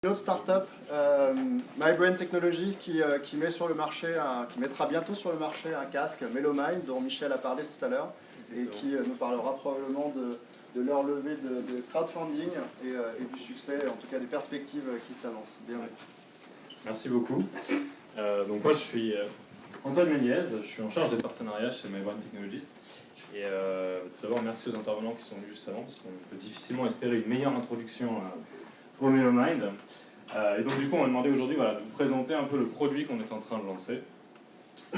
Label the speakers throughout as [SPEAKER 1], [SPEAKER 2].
[SPEAKER 1] Une autre startup, MyBrain Technologies, qui met sur le marché, qui mettra bientôt sur le marché un casque MeloMind dont Michel a parlé tout à l'heure et qui nous parlera probablement de leur levée de crowdfunding et du succès, en tout cas des perspectives qui s'annoncent. Bienvenue.
[SPEAKER 2] Merci beaucoup. Donc moi je suis Antoine Méliez, je suis en charge des partenariats chez MyBrain Technologies. Et tout d'abord merci aux intervenants qui sont venus juste avant parce qu'on peut difficilement espérer une meilleure introduction pour MeloMind. Et donc du coup on m'a demandé aujourd'hui de vous présenter un peu le produit qu'on est en train de lancer.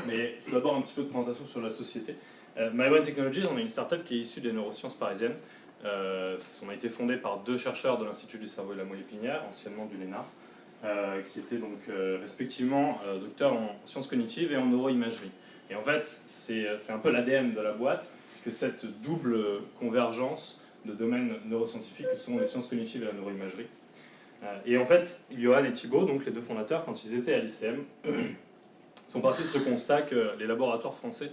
[SPEAKER 2] Mais tout d'abord un petit peu de présentation sur la société. MyBrain Technologies, on est une startup qui est issue des neurosciences parisiennes. On a été fondé par deux chercheurs de l'Institut du cerveau et de la moelle épinière, anciennement du LENA, qui étaient donc respectivement docteurs en sciences cognitives et en neuroimagerie. Et en fait, c'est un peu l'ADN de la boîte que cette double convergence de domaines neuroscientifiques que sont les sciences cognitives et la neuroimagerie. Et en fait, Johan et Thibaut, donc les deux fondateurs, quand ils étaient à l'ICM, sont partis de ce constat que les laboratoires français,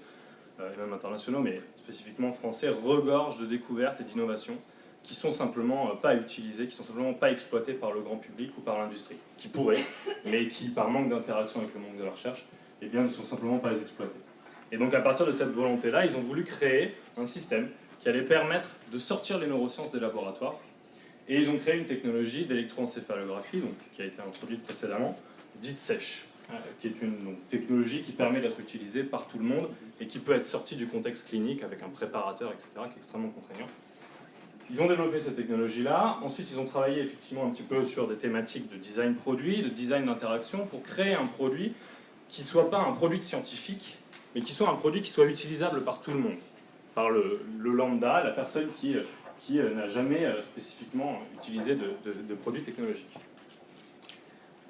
[SPEAKER 2] et même internationaux, mais spécifiquement français, regorgent de découvertes et d'innovations qui sont simplement pas utilisées, qui sont simplement pas exploitées par le grand public ou par l'industrie, qui pourraient, mais qui, par manque d'interaction avec le monde de la recherche, eh bien, ne sont simplement pas exploitées. Et donc, à partir de cette volonté-là, ils ont voulu créer un système qui allait permettre de sortir les neurosciences des laboratoires. Et ils ont créé une technologie d'électroencéphalographie, qui a été introduite précédemment, dite sèche, qui est une technologie qui permet d'être utilisée par tout le monde et qui peut être sortie du contexte clinique avec un préparateur, etc., qui est extrêmement contraignant. Ils ont développé cette technologie-là. Ensuite, ils ont travaillé effectivement un petit peu sur des thématiques de design produit, de design d'interaction, pour créer un produit qui ne soit pas un produit de scientifique, mais qui soit un produit qui soit utilisable par tout le monde, par le lambda, la personne qui n'a jamais spécifiquement utilisé de produits technologiques.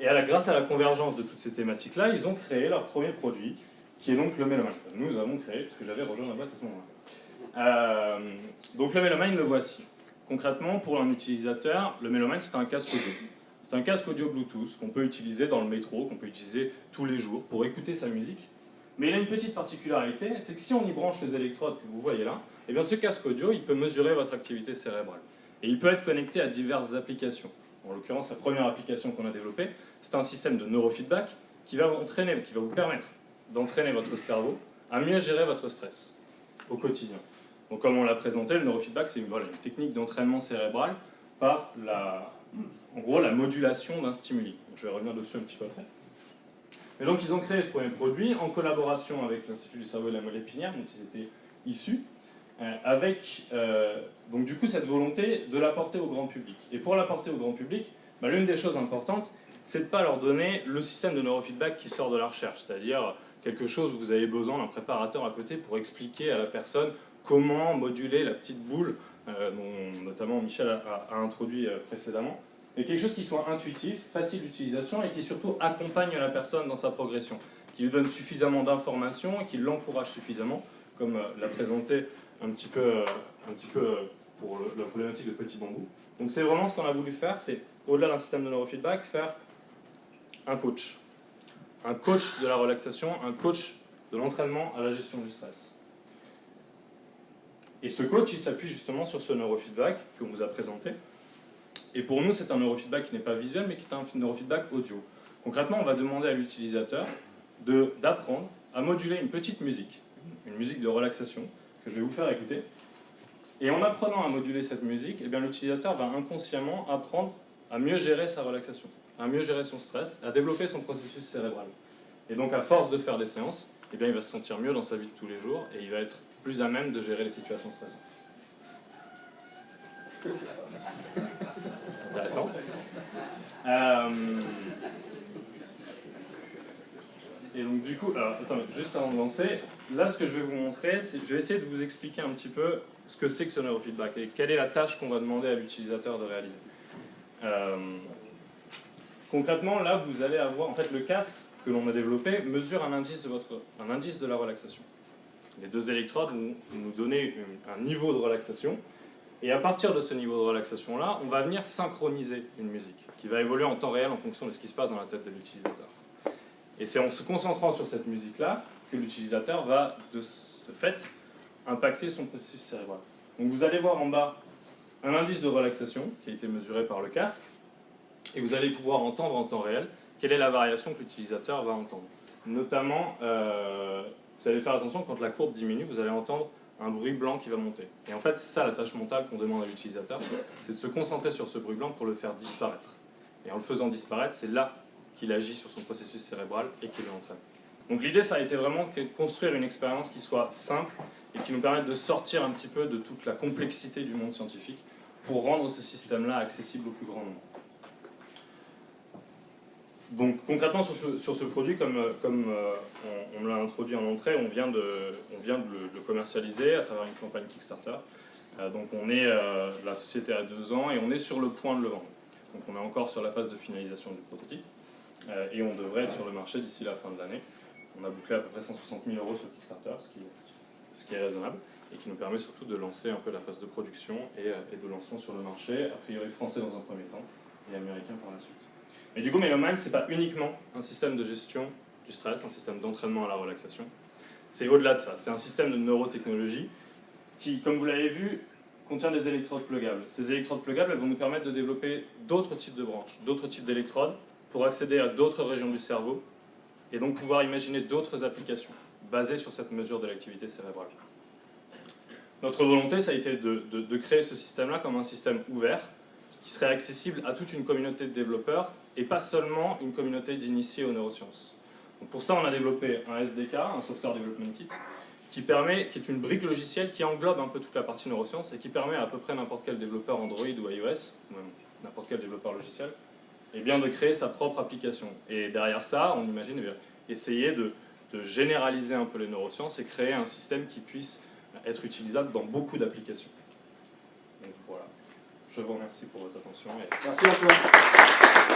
[SPEAKER 2] Et grâce à la convergence de toutes ces thématiques-là, ils ont créé leur premier produit, qui est donc le MeloMind. Nous avons créé, puisque j'avais rejoint la boîte à ce moment-là. Donc le MeloMind, le voici. Concrètement, pour un utilisateur, le MeloMind, c'est un casque audio. C'est un casque audio Bluetooth qu'on peut utiliser dans le métro, qu'on peut utiliser tous les jours pour écouter sa musique. Mais il a une petite particularité, c'est que si on y branche les électrodes que vous voyez là, eh bien ce casque audio, il peut mesurer votre activité cérébrale. Et il peut être connecté à diverses applications. En l'occurrence, la première application qu'on a développée, c'est un système de neurofeedback qui va vous permettre d'entraîner votre cerveau à mieux gérer votre stress au quotidien. Donc comme on l'a présenté, le neurofeedback, c'est une technique d'entraînement cérébral par en gros, la modulation d'un stimuli. Donc, je vais revenir dessus un petit peu après. Et donc ils ont créé ce premier produit en collaboration avec l'Institut du cerveau et de la moelle épinière, dont ils étaient issus, avec donc du coup cette volonté de l'apporter au grand public. Et pour l'apporter au grand public, l'une des choses importantes, c'est de ne pas leur donner le système de neurofeedback qui sort de la recherche, c'est-à-dire quelque chose où vous avez besoin d'un préparateur à côté pour expliquer à la personne comment moduler la petite boule dont notamment Michel a introduit précédemment, et quelque chose qui soit intuitif, facile d'utilisation et qui surtout accompagne la personne dans sa progression, qui lui donne suffisamment d'informations et qui l'encourage suffisamment, comme l'a présenté un petit peu pour la problématique de Petit Bambou. Donc c'est vraiment ce qu'on a voulu faire, c'est au-delà d'un système de neurofeedback, faire un coach. Un coach de la relaxation, un coach de l'entraînement à la gestion du stress. Et ce coach, il s'appuie justement sur ce neurofeedback qu'on vous a présenté. Et pour nous, c'est un neurofeedback qui n'est pas visuel, mais qui est un neurofeedback audio. Concrètement, on va demander à l'utilisateur d'apprendre à moduler une petite musique, une musique de relaxation, que je vais vous faire écouter. Et en apprenant à moduler cette musique, eh bien, l'utilisateur va inconsciemment apprendre à mieux gérer sa relaxation, à mieux gérer son stress, à développer son processus cérébral. Et donc, à force de faire des séances, eh bien, il va se sentir mieux dans sa vie de tous les jours et il va être plus à même de gérer les situations stressantes. Intéressant. Et donc du coup, juste avant de lancer, là ce que je vais vous montrer, c'est je vais essayer de vous expliquer un petit peu ce que c'est que ce neurofeedback et quelle est la tâche qu'on va demander à l'utilisateur de réaliser. Concrètement, là vous allez avoir, en fait le casque que l'on a développé mesure un indice de la relaxation. Les deux électrodes vont nous donner un niveau de relaxation. Et à partir de ce niveau de relaxation-là, on va venir synchroniser une musique qui va évoluer en temps réel en fonction de ce qui se passe dans la tête de l'utilisateur. Et c'est en se concentrant sur cette musique-là que l'utilisateur va, de ce fait, impacter son processus cérébral. Donc vous allez voir en bas un indice de relaxation qui a été mesuré par le casque. et vous allez pouvoir entendre en temps réel quelle est la variation que l'utilisateur va entendre. Notamment, vous allez faire attention, quand la courbe diminue, vous allez entendre un bruit blanc qui va monter. Et en fait, c'est ça la tâche mentale qu'on demande à l'utilisateur, c'est de se concentrer sur ce bruit blanc pour le faire disparaître. Et en le faisant disparaître, c'est là qu'il agit sur son processus cérébral et qu'il l'entraîne. Donc l'idée, ça a été vraiment de construire une expérience qui soit simple et qui nous permette de sortir un petit peu de toute la complexité du monde scientifique pour rendre ce système-là accessible au plus grand nombre. Donc concrètement sur ce produit, comme on l'a introduit en entrée, on vient de le commercialiser à travers une campagne Kickstarter. Donc la société a 2 ans et on est sur le point de le vendre. Donc on est encore sur la phase de finalisation du prototype et on devrait être sur le marché d'ici la fin de l'année. On a bouclé à peu près 160 000 € sur Kickstarter, ce qui est raisonnable et qui nous permet surtout de lancer un peu la phase de production et de lancement sur le marché, a priori français dans un premier temps et américain par la suite. Mais du coup, MeloMind, ce n'est pas uniquement un système de gestion du stress, un système d'entraînement à la relaxation. C'est au-delà de ça. C'est un système de neurotechnologie qui, comme vous l'avez vu, contient des électrodes pluggables. Ces électrodes pluggables, elles vont nous permettre de développer d'autres types de branches, d'autres types d'électrodes pour accéder à d'autres régions du cerveau et donc pouvoir imaginer d'autres applications basées sur cette mesure de l'activité cérébrale. Notre volonté, ça a été de créer ce système-là comme un système ouvert qui serait accessible à toute une communauté de développeurs et pas seulement une communauté d'initiés aux neurosciences. Donc pour ça, on a développé un SDK, un Software Development Kit, qui est une brique logicielle qui englobe un peu toute la partie neurosciences et qui permet à peu près n'importe quel développeur Android ou iOS, ou même n'importe quel développeur logiciel, eh bien de créer sa propre application. Et derrière ça, on imagine essayer de généraliser un peu les neurosciences et créer un système qui puisse être utilisable dans beaucoup d'applications. Donc voilà. Je vous remercie pour votre attention.
[SPEAKER 1] Merci Antoine.